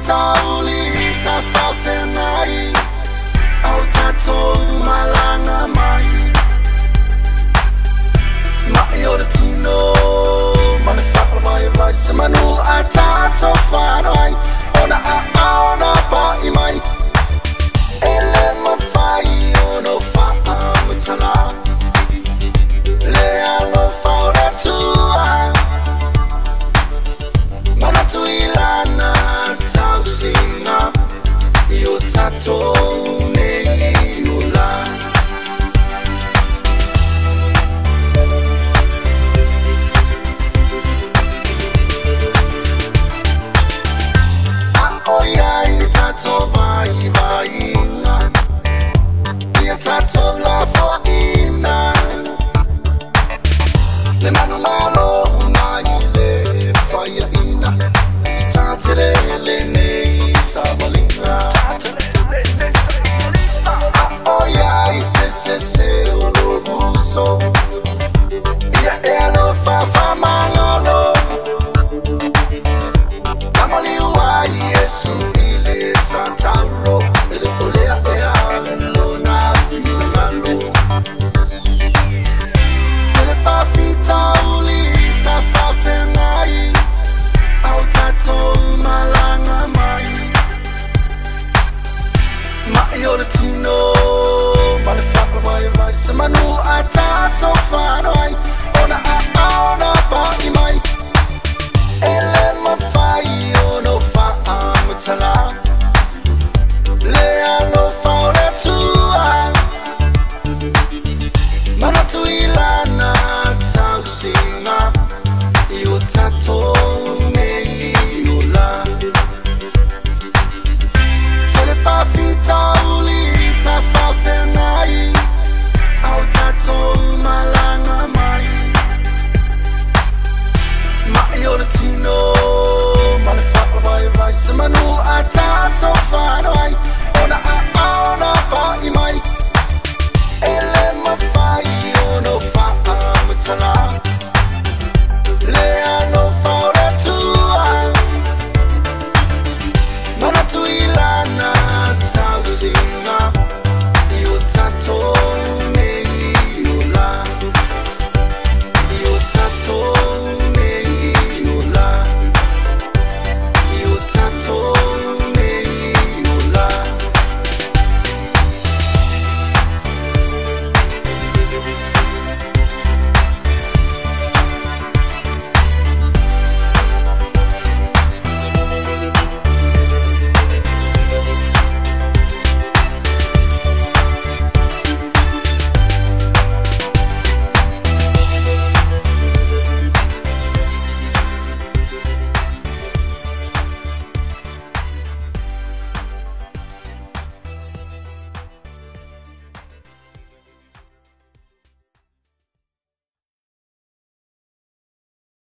fita ulisa fafenai au tato malanga mai ma yoratino manifaka mai vai semanu atato fanai ona pa imai ele mafai ono fa amutala le alo fa tua mana tu ilana tausina io tato nei ula tato vai na ia tato la foina le mano malo mai le fai ina tatele le nei sabalina oh yeah se lo buso ia e lo fa manolo amoli wa yesu Santaro, ele olea lo na finalo. Se le fa fita ulisa fa fenai, au tato malanga mai. Ma io latino, ma le fa vai semanu atato fano.